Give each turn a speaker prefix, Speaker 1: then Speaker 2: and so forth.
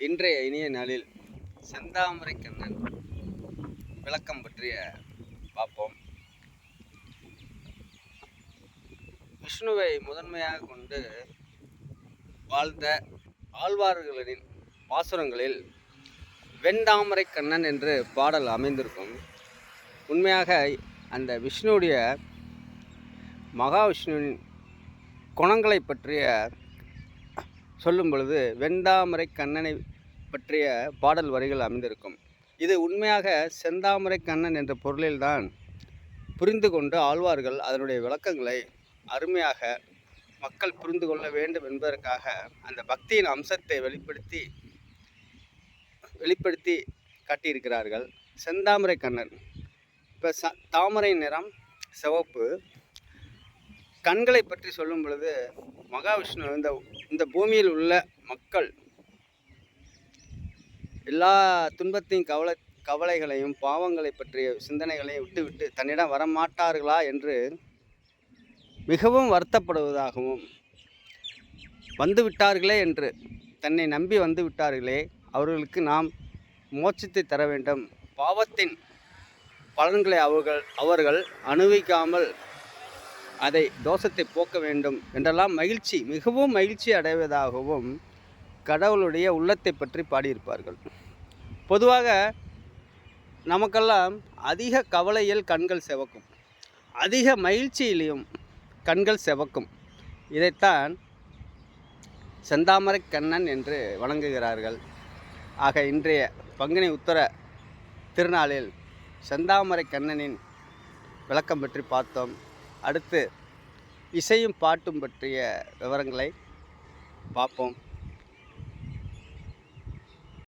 Speaker 1: இன்றைய இனிய நாளில் செந்தாமரை கண்ணன் விளக்கம் பற்றிய பார்ப்போம். விஷ்ணுவை முதன்மையாக கொண்டு வாழ்ந்த ஆழ்வார்களின் பாசுரங்களில் வெண்தாமரை கண்ணன் என்று பாடல் அமைந்திருக்கும். உண்மையாக அந்த விஷ்ணுடைய மகாவிஷ்ணுவின் குணங்களை பற்றிய சொல்லும் பொழுது வெண்தாமரை கண்ணனை பற்றிய பாடல் வரிகள் அமைந்திருக்கும். இது உண்மையாக செந்தாமரை கண்ணன் என்ற பொருளில்தான் புரிந்து கொண்டு ஆழ்வார்கள் அதனுடைய விளக்கங்களை அருமையாக மக்கள் புரிந்து கொள்ள வேண்டும் என்பதற்காக அந்த பக்தியின் அம்சத்தை வெளிப்படுத்தி காட்டியிருக்கிறார்கள். செந்தாமரை கண்ணன் இப்போ தாமரை நிறம் சிவப்பு. கண்களை பற்றி சொல்லும் பொழுது மகாவிஷ்ணு இந்த பூமியில் உள்ள மக்கள் எல்லா துன்பத்தையும் கவலைகளையும் பாவங்களை பற்றிய சிந்தனைகளையும் விட்டுவிட்டு தன்னிடம் வரமாட்டார்களா என்று மிகவும் வருத்தப்படுவதாகவும், வந்துவிட்டார்களே என்று தன்னை நம்பி வந்து விட்டார்களே அவர்களுக்கு நாம் மோட்சத்தை தர வேண்டும், பாவத்தின் பலன்களை அவர்கள் அனுபவிக்காமல் அதை தோஷத்தை போக்க வேண்டும் என்றெல்லாம் மிகவும் மகிழ்ச்சி அடைவதாகவும் கடவுளுடைய உள்ளத்தை பற்றி பாடியிருப்பார்கள். பொதுவாக நமக்கெல்லாம் அதிக கவலையில் கண்கள் சிவக்கும், அதிக மகிழ்ச்சியிலையும் கண்கள் சிவக்கும். இதைத்தான் செந்தாமரை கண்ணன் என்று வணங்குகிறார்கள். ஆக இன்றைய பங்குனி உத்தர திருநாளில் செந்தாமரை கண்ணனின் விளக்கம் பற்றி பார்த்தோம். அடுத்து இசையும் பாட்டும் பற்றிய விவரங்களை பார்ப்போம்.